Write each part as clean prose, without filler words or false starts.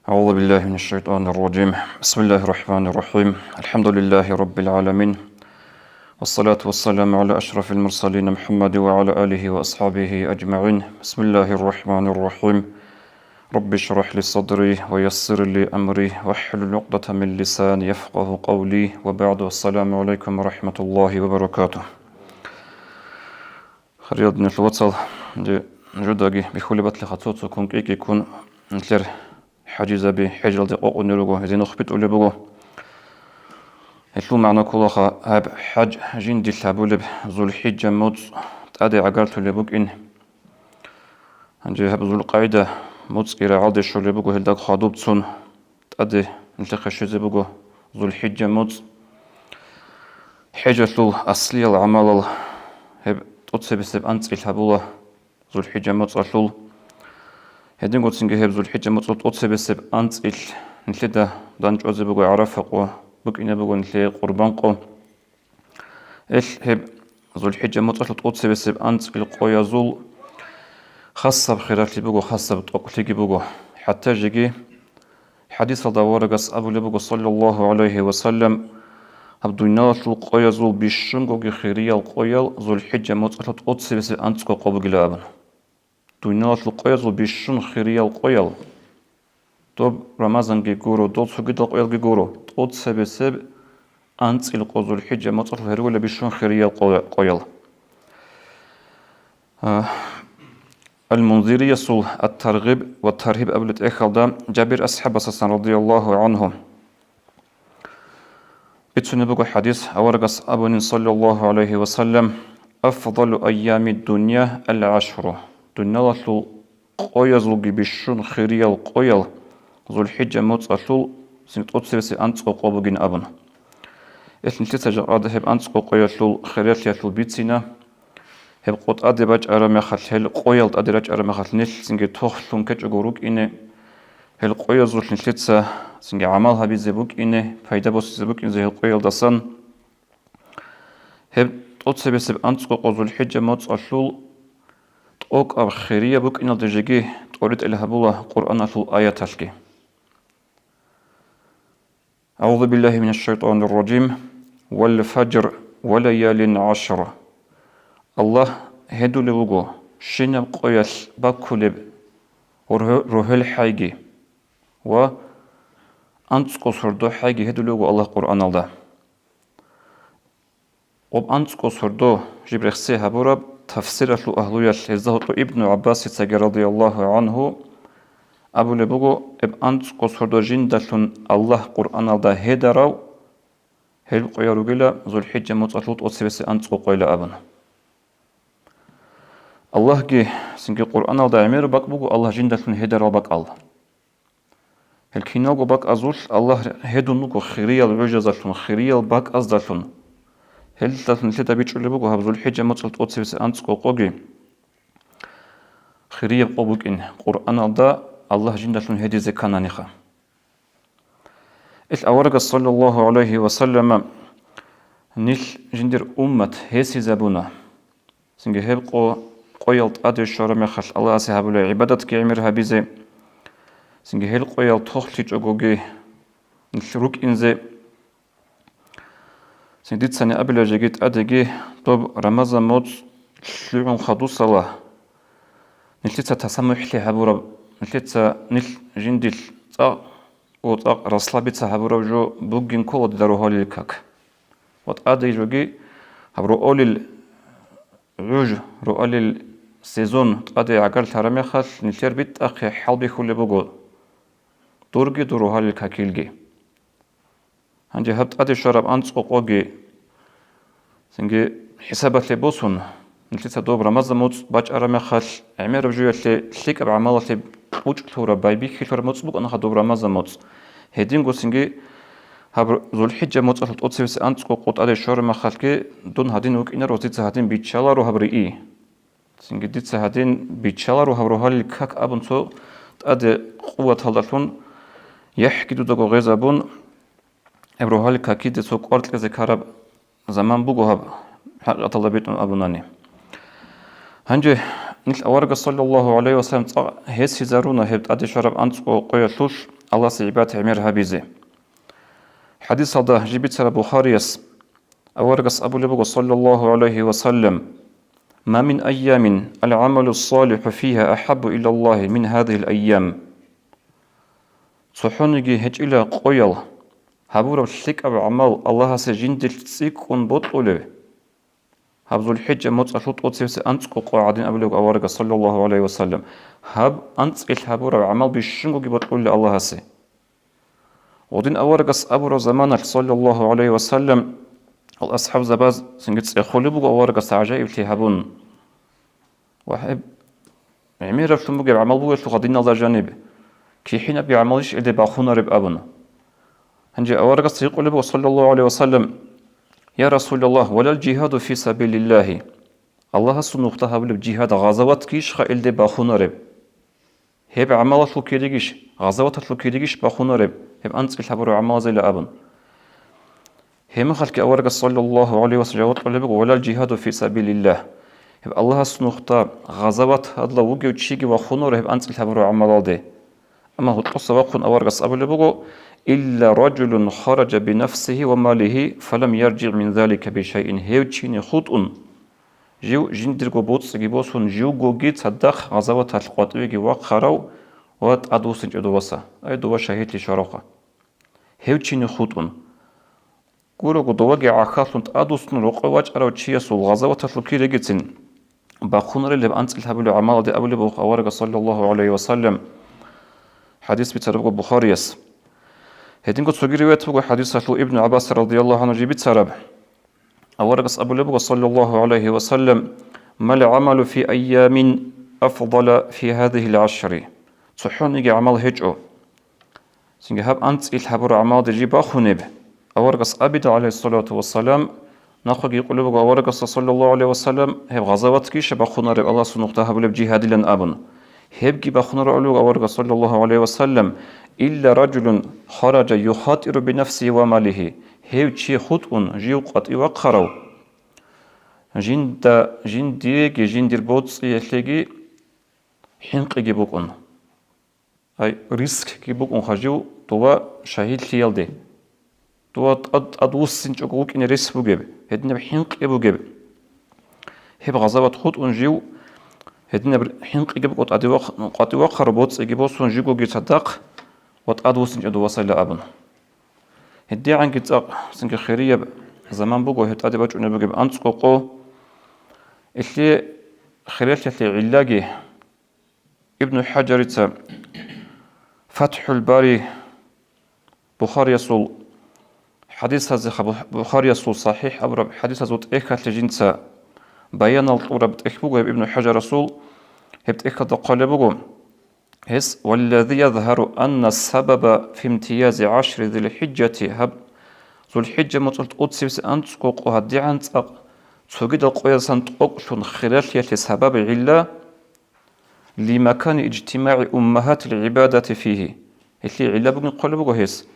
أعوذ بالله من الشيطان الرجيم. بسم الله الرحمن الرحيم. الحمد لله رب العالمين، والصلاة والسلام على أشرف المرسلين محمد وعلى آله وأصحابه أجمعين. بسم الله الرحمن الرحيم. رب اشرح لي صدري ويسر لي أمري واحلل عقدة من لساني يفقه قولي، وبعد. السلام عليكم ورحمة الله وبركاته. خريط من الوصل جداجي بخولي بطل خطوط كون كيك يكون نتلر حاجزة بحجر دقوق نلقو إذا نخبط أولي بقو إتلو معنا كلها هاب حاج جين دي الحبولب ذو الحجة موت تأدي عقارتو لبوك إن هنجي هاب ذو القاعدة موت إلى عادي شو لبوكو هلداك خادوب تسون تأدي نتلقى شوزي بوكو ذو الحجة موت حجة لو أصلي العمل هاب تقصي بسبب أنت الحبولة ذو الحجة موت أصلول هدين قلت سنجي هب ذو الحجة مطلوب تقصي بسبب أنت نتلدا دانج أزي بقو عرفقو بك إنا بقو نتلي قربانقو هب ذو الحجة مطلوب تقصي بسبب أنت القوية زول خاصة بخيرات لي بقو خاصة بتقلي بقو حتى جيجي حديث الدوارقس أبو لبقو صلى الله عليه وسلم عبد الناس القوية زول بيشنقو خيرية القوية ذو الحجة مطلوب تقصي بسبب أنت قوة بقلابن دنياش القيل بيشون خيرية القيل طب رمضان جيجورو دوت سجد القيل جيجورو دوت سبب أنت القوز الحجة ما تصل هرولة بيشون خيرية القيل المنذرية سول الترغيب والترهيب قبل تأخذ دام جابر أصحاب أساسا رضي الله عنهم بتسنبق حديث أورقس أبو صلى الله عليه وسلم أفضل أيام الدنيا العشر دنيا قوية زوجي بيشون خيرية القوية ذو الحجة موت أصل سنتقط سبسي أنت قوة بجن أبن إثنين تسجل هذا هب أنت قوية شل خيرية شل بيتسينا هب قط أدبج أرمي خل قوية أدرج أرمي خل نش سنجي توخ شون كتش جوروك إنه هل قوية زول نشلتسا سنجي عملها بيزبوك إنه فايدة بس زبوك إن زي القوية دسان هب تقط سبسي أنت قوة ذو الحجة موت أصل أوك أب خيرية بوك إن الدجاجي تقولت إلها بولا قرآن في الآية تشكي. أعوذ بالله من الشيطان الرجيم. والفجر وليال عشر. الله هدو لبوغو شنب قويس باكولب روحل حاجي و أنتسكو سردو حاجي هدو لبوغو الله قرآن الله وب أنتسكو سردو جبرخسي هبورب تفسير أهلوية الزهط ابن عباس رضي الله عنه أبو لبوغو إب أنت قصردو جندة الله قرآن الله هدراو هل قيارو جلا ذو الحجة متأطلوط أصبس أنت قيلا أبن الله جي سنجي قرآن الله عمير باك بوغو الله جندة هدراو باك الله هل كينوغو باك أزول الله هدو نوغو خيريال عجزة خيريال باك أزدالون هل تلتن لتا بيتشو لبوغو هب ذو الحجة متأطلوط أصبس أنت قوغي خيريال قوبوك إن قرآن الله جندة هدي زكانا نخا الأورق صلى الله عليه وسلم نيل جندر أمة هسي زبونا سنجي هبقو قويلت أدي شرم خل الله أسهاب له عبادت كعمرها بيزي سنجي هل قويل تخلي جوجي نشروك إنزي سنديت سنة قبل جيت أديجي طب رمضان موت شلون خدو صلاة نلتتا تسمح لي هبورب نلتتا نل جندل وطاق رسلابيت هبورب جو بوجين كود داروها للكاك وط أدي جوجي هبرو أول العج رؤال السيزون أدي عقل ترمي خل نلتر بيت أخي حلبي خل بوجو دورجي داروها للكاكيلجي عندي هبت أدي شرب أنت أقوجي سنجي حسابات لبوسون نلتتا دوب رمضان موت باج أرمي خل عمير بجوية ليك بعمالة وش ثورة بايبي خير موت بوك أنا خدوب رمضان موت هدين قوسنجي هبر ذو الحجة موت أصل أتصيبس أنت قط أدي شهر ما خلكي دون هدين وك إنر وزيد هدين بيتشالا رو هبري إيه سنجي ديت هدين بيتشالا رو هبرو هالي كاك أبن تو أدي قوة هالدلون يحكي دو غيزابون هبرو هالي كاكي دي سو قارت كذا كارب زمان بوجو هب حق طلبيت أبناني هنجي نل أورج صلى الله عليه وسلم هس زارونا هبت أدي شرب أنت قيلوش الله سيبات عميرها بيزي حديث هذا جبت سر بخاريس أورج أبو لبغ صلى الله عليه وسلم ما من أيام العمل الصالح فيها أحب إلى الله من هذه الأيام صحونجي هج إلى قيل هبور الشك أو عمل الله سجندل تسيكون بطولة هب ذو الحجة متأشوط أتسيس أنت قاعدين أبلغ أورج صلى الله عليه وسلم هب أنت الهبور عمل بشنو بطولة الله سي ودين أورج أبو زمانك صلى الله عليه وسلم الأصحاب زباز سنجت يخلبوا أورج عجائب تهبون وحب عمير فلم بقى عمل بقى غادين الله جانب كي حين بيعملش إذا باخونا رب أبونا هنجي أورج يقول صلى الله عليه وسلم يا رسول الله ولا الجهاد في سبيل الله الله سنوختها بالجهاد غزوات كيش خائل دي باخونا رب هب عملت لو كيريش غزوات لو كيريش باخونا رب هب أنت الحبر عمل زي لأبن هم خلك أورج صلى الله عليه وسلم ولا الجهاد في سبيل الله هب الله سنوختا غزوات هذا وجه وتشيجي وخونا رب أنت الحبر عمل ده أما هو القصة وقن أورج أبو لبغو إلا رجل خرج بنفسه وماله فلم يرجع من ذلك بشيء هيوتشيني خطأ جيو جندرغو بوتس جيبوسون جيو جوجي تصدق غزوات القطوي وقراو وات أدوسن جدوسا أي دوا شهيد لشراقة هيوتشيني خطأ كورو دواجي عخاصون أدوسن رقواج أرو تشيسو غزوات الكيري جتن باخونر اللي بأنت الهبل عمال دي أبو لبغو أورج صلى الله عليه وسلم حديث بتربو بخاريس هدين قد سجى رواية حديث ابن عباس رضي الله عنه جبت سرب أورج أبو لبغ صلى الله عليه وسلم ما العمل في أيام أفضل في هذه العشر صحون يجي عمل هجو سنجهب أنت الحبر عمال دجي باخونب أورج أبد عليه الصلاة والسلام ناخذ يقول لبغ أورج صلى الله عليه وسلم هب غزوات كيش باخونا الله سنقتها بلبجهاد لن أبن هبجي بخنر علو أورج صلى الله عليه وسلم إلا رجل خرج يخاطر بنفسه وماله هيو تشي خطء جيو قطع وقرو جندير بوتس يحلقي حنق جيبوكون أي ريسك جيبوكون خجيو توا شهيد ليالدي توا أدوس سنجوكوك إن ريس بوجب هدنا بحنق بوجب هب غزوات خطء جيو هدنا حنق يجيب قط وقر بوتس يجيبوسون جيجو جتصدق وتأدوس نجدو وصل لأبن هدي عن جتاق سنك خيرية زمان بوجو هتأدي بجو نبجيب أنتقو اللي خيرية اللي علاجي ابن حجر فتح الباري بخاري يسول حديث هذا بخاري يسول صحيح أبرب حديث هذا إيكات لجنسا بيان الطورة بتأخبوه ابن حجر رسول هبتأخد قلبه هس والذي يظهر أن السبب في امتياز عشر ذي الحجة هب ذو الحجة مطلت أتسبس أنتقوق وهدي عن تق تجد القوية سنتقوق شون خلال سبب علة لمكان اجتماع أمهات العبادة فيه اللي علة بقن قلبه هس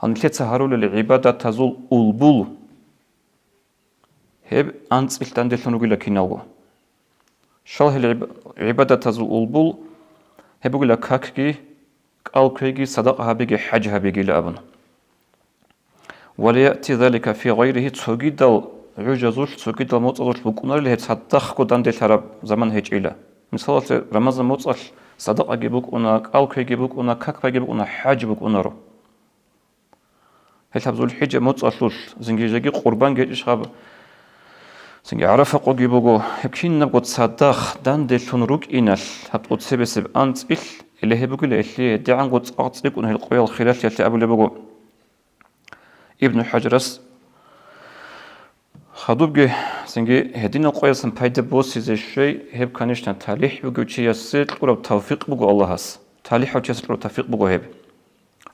أن تظهروا للعبادة تزول ألبول هب أنت إلتان دلتنو لك نوو شال العبادة تزول ألبول هبقول لك هكجي قالكيجي صدقها بيجي حجها بيجي لأبن وليأتي ذلك في غيره تسجد عجزوش تسجد الموتصل بكونر اللي هتصدق قدام دلترب زمان هيج إله مثال رمضان موتصل صدقة جيبوك أنا قالكيجي جيبوك أنا كك جيبوك أنا حج بوك أنا رو هل تبذل الحجة موتصل زنجي قربان جيش خاب سنجي عرفة قوي بوجو هبكين نبغى تصدق دان دلتون روك إنال هبغى تسبب أنت اللي هبقول اللي دعان قد أعطيك أنه القوي الخلاف يلتي أبو لبوجو ابن حجرس خدوبجي سنجي هدين القوي سنبايد بوسي زي الشيء هب كانش نتاليح بوجو شيء يسير قرب توفيق بوجو الله هس تاليح وتيسر قرب توفيق بوجو هب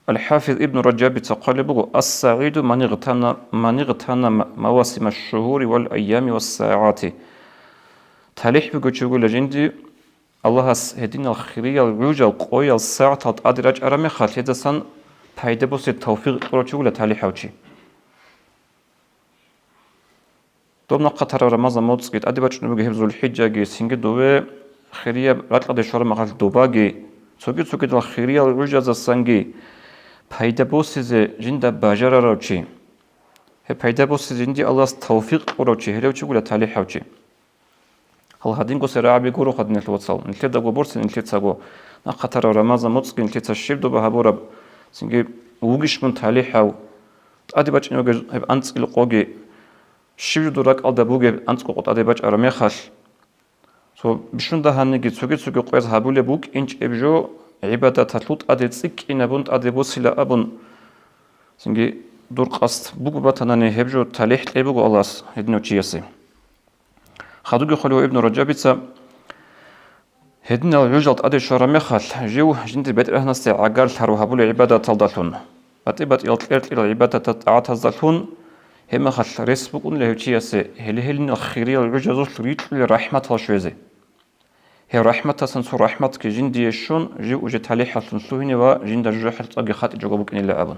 الحافظ ابن رجب تقال بوجو السعيد من اغتنم مواسم الشهور والأيام والساعات تاليح بوجو شغل جندي الله هس هدين الخيرية الرجع القوي الساعة أدرج أرمي خالد سن بايد بوسي توفيق قرب شغل تاليح وشي دوم نقطة رمضان موتسكت أدي بچنو بجهب ذو الحجة جي سنجد دوه خيريا راتقد شور مغال دوباغي سوكي دل خيريا الرجاز السنجي فايدة بوسيزي جندا باجارة روشي هي فايدة بوسيزي جندي الله توفيق روشي هلوشي قولا تالي حوشي هل هادين قوسي رعبي قورو خد نتلو وصل نتلو داقو بورسي نتلو تساقو نقطر رمازا موتسكي نتلو تشيب دو بهابورا سنجي وغيش من تالي حاو تأدي باج نوغي هب أنسكي لقوغي شيب دو راك ألدا بوغي أنسكو قط أدي باج أرمي خال بشون ده هنگی سوگی قویز هبوله بوک اینچ ابجو عبادت هتلوت أدي تسك إن بند أدي وسيلة أبن سنگی دور قصد بوك باتناني هبجو تاليح لبوك الله هدنو تشيسي خدوغي خلو ابن رجابيتسا هدنا الرجلت أدي شرمي خال جو جنتي بيت رهنستي عقار الحرو هبوله عبادة تلدالون بات يلتقرت إلى عبادة تعتزلون هما خال ريسبوكون له تشيسي هلهلن الخيرية الرجل ريت لرحمة الشوزي هي رحمة سنسو رحمة كجندي الشون جو وجه تاليح سنسوهني وجند الجرح تطاقي خاطي جوابك إن لا أبن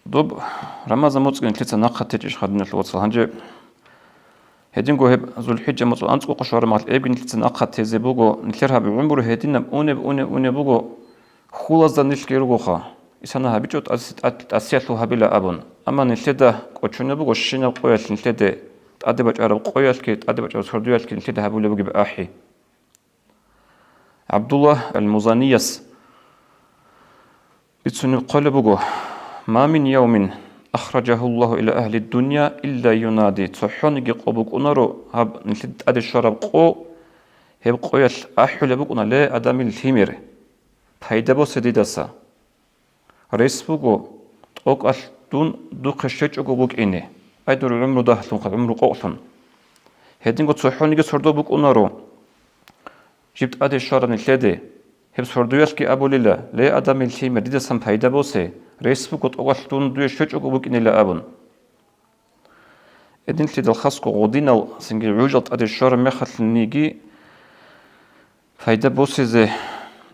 دوب رمضان موتسكين تلتsa ناقة تيجيش خدنا الوصل هنجي هدينغو هب ذو الحجة موتسو أنسكو قشور مال إبن تلتsa ناقة تيزي بوغو نتلرها بعمره هدينا بأوني بوغو خلاص نتلقيرغو خا إسانا هبيجوت أسياتلو هبيلا أبن أما نتلدا قوشونا بوغو شينا قويال نتلدا تأدبج عرب قويال كي تأدبج عرب سردويال كي نتلدا هبولا بوغي بأحي عبد الله المزانيس بتسن القول بوغو ما من يوم أخرجه الله إلى أهل الدنيا إلا ينادي تحوني قوبك أنارو هب نتلد أدي الشرب قو هب قويال أحول بوغو لا أدامي الهيمير فايدبو سديدسا رئيس بوغو توقع دون دو خشيج بوغ إني أيدور العمر داهلون خد عمر قوثن هدينغو تحوني سردو بوغ أنارو جبت أدي الشرب نتلدي هب سردويال كي أبو لله لا أدامي الهيمير ديدسا فايدبو سي ريسبوك وتقولون دوي شوج أقولك إن لا أبن إذن في الخاص قودينا سنجي عوجت أدي الشر مخل نيجي فايدة بوسيز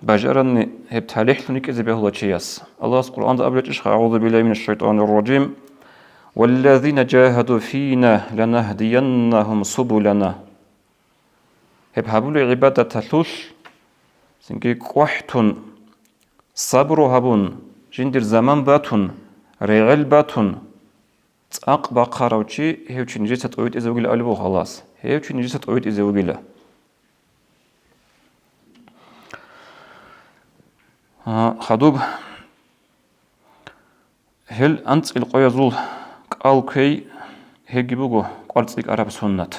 بجارني هب تاليح لنيك إذا بهلا تشياس الله القرآن ده أبلج إشخ أعوذ بالله من الشيطان الرجيم والذين جاهدوا فينا لنهدينهم سبلنا هب هبول عبادة تلوش سنجي قوحتون صبر هبون جندر زمان باتون ريغل باتون تاق باقاروشي هيوچي نجيسة اويد ازوغيل ألبو خلاص هيوچي نجيسة اويد ازوغيل خدوب هل أنت القيازول قال كي هيجي بوغو قالتك عرب سنة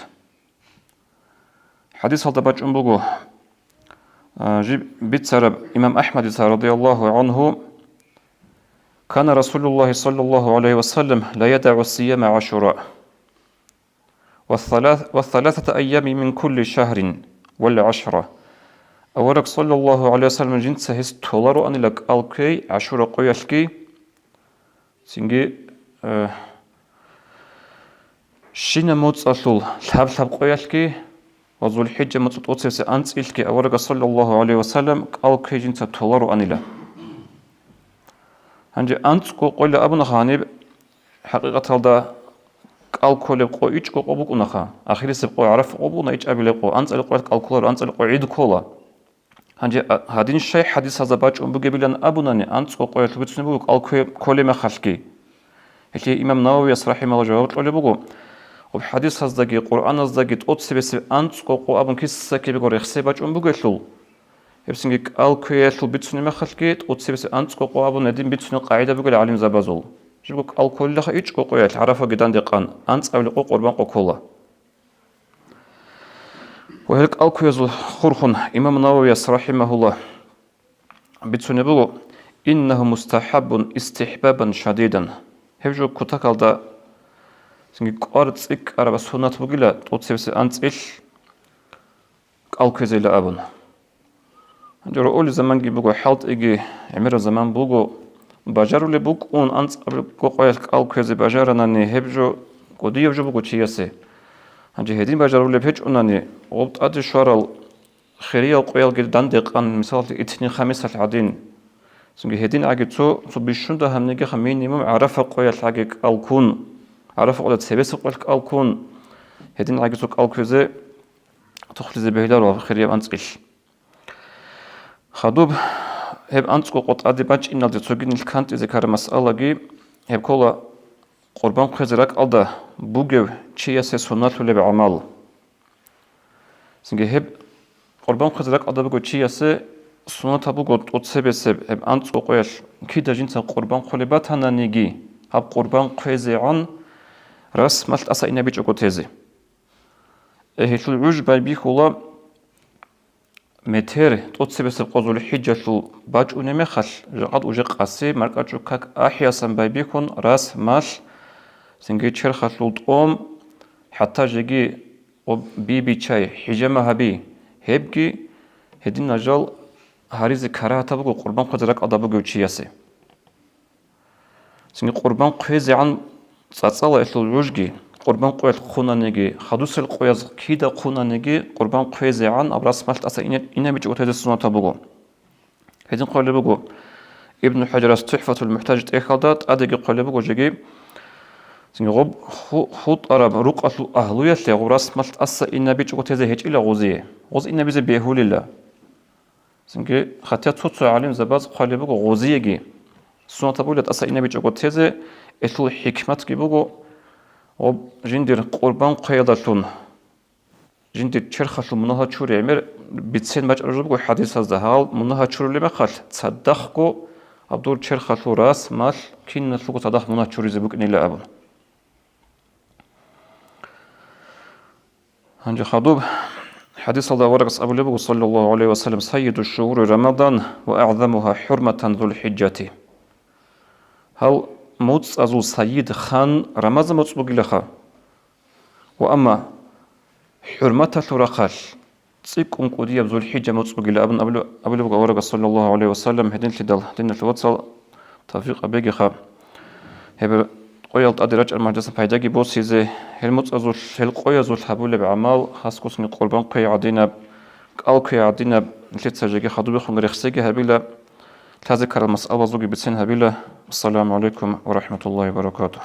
حديث هذا باج بوغو جيب بيت سرب إمام أحمد رضي الله عنه كان رسول الله صلى الله عليه وسلم لا يدع الصيام عاشوراء والثلاثة أيام من كل شهر والعشرة أولك صلى الله عليه وسلم جنس هست تولارو أن لك ألكي عاشوراء قيالكي سنجي شين موت أصل لحب قيالكي وذو الحجة موت أوتسيس أنت إلكي أولك صلى الله عليه وسلم ألكي جنس تولارو أن لك هنجي أنت قول أبونا خانب حقيقة هذا الكل قو إيش قو أبوك نخا آخر سبقو عرف أبونا إيش أبي لقو أنت القول الكل أنت القول عيد كولا هنجي هذين الشيء حديث هذا باج بقبلان أبونا أنت قول تبتسني بقول الكل ما خلقي هكي إمام نووي رحمه الله جواب قال بقول وبحديث هذا جي قرآن هذا جي تقص بس أنت قو أبون كيس سكي بقول يخسي باج بقول هبسنجك الكل بتسني ما خلقيت وتسبس أنت قو أبو نديم بتسني قاعدة بقول علم زبازول جبك الكل لخ إيش قو تعرفه جدًا دقان أنت أول قو قربان قو كله وهلك الكل خرخن إمام النووي رحمه الله بتسني بقول إنه مستحب استحبابا شديدا هبجو كتاكل دا سنجك أرد إك أربع سنة بقول وتسبس أنت إيش الكل زي لأبون جرو أول زمان جي بوجو حالت إجي عمر زمان بوجو بجارو لبوك أون أنت بوجو قيل كأو كذي بجارنا نهبجو قديو جو بوجو تياسي هنجي هدين بجارو لبهج أنني وقت أدي شارل خيرية قيل جد دندق عن مثال اثنين خمسة العدين سنجي هدين عاجي تو بيشون ده هم نيجي خمينيموم عرف قوي الحاجة الكون عرف قوي تسبس قوي الكون هدين عاجي تو الكوزة تخلي بهدار وخير يب أنتقل خدوب هب أنتقل قط عدي باج إن الدي توجين الكانت إذا كار مسألة جي هب كولا قربان خزرك ألدا بوجو شيء سنات ولا بعمل سنجي هب قربان خزرك ألدا بوجو شيء سنات بوجو تسبس هب أنتقل قويش كيدا جنس قربان خلبات هنا نيجي هب قربان خزعان راس مالت أسا إنا بيج أقوتيزي هيتل عوج بالبي خولا متر تسبس القوزول الحجة باج أنمي خل جقد وجه قاسي مركز كاك أحياسا بالبي كون راس مال سنجي تشير خلوط حتى جيجي بي شاي حجمها بي هبجي هدين نجال هاريز كراهة تبقى قربان قدرك أضابقو تشياسي سنجي قربان قويزي عن تصالة إثل الوجي قربان قوية خونا نجي خدوس القويز كيدا خونا نجي قربان قويزي عن أبراس مالت أسا إنا بيجي وتهدي السنة تبقو هدين قول بقو ابن حجر تحفة المحتاج تأخذت أدقي قول بقو جيجي سنغوب خط أراب رقة أهلية لغراس مالت أسا إنا بيج وتهزي هيج إلا غوزية غوز إنا بيزي بيهول الله سنغي خاتيا توتو عالم زباز قال بقو غوزية جي سنة تبولة أسا إنا بيج وتهزي إثل حكمت كي بقو غوب جندير قربان قيادتون جندير تشرخة منها تشوري عمر بتسين ماج أرجو حديث الزهال منها تشوري لما خال تصدقكو عبدور تشرخة راس مال كين نتلقو تصدق منها تشوري زبوك إلا أبن هنجي خطوب حديث الله ورقص أبو لبو صلى الله عليه وسلم سيد الشهور رمضان وأعظمها حرمة ذو الحجة هل موت أزو سيد خان رمضان موت بقلخا وأما حرمة الرقال تسيك قدية ذو الحجة موت بقل أبو لبو ورقص صلى الله عليه وسلم هدين لدل هدين الوصل توفيق أبيقخا هبر قويل أدرج المعجزة فايداقي بوسيزي هل متأزول هل قويزول حبول بعمال خاصكوس من قربان قوي عدينا قال قوي عدينا نتلت سجاقي خدو بخون رخصيقي هبيلا تذكر المسألة زوجي بتسين هبيلا السلام عليكم ورحمة الله وبركاته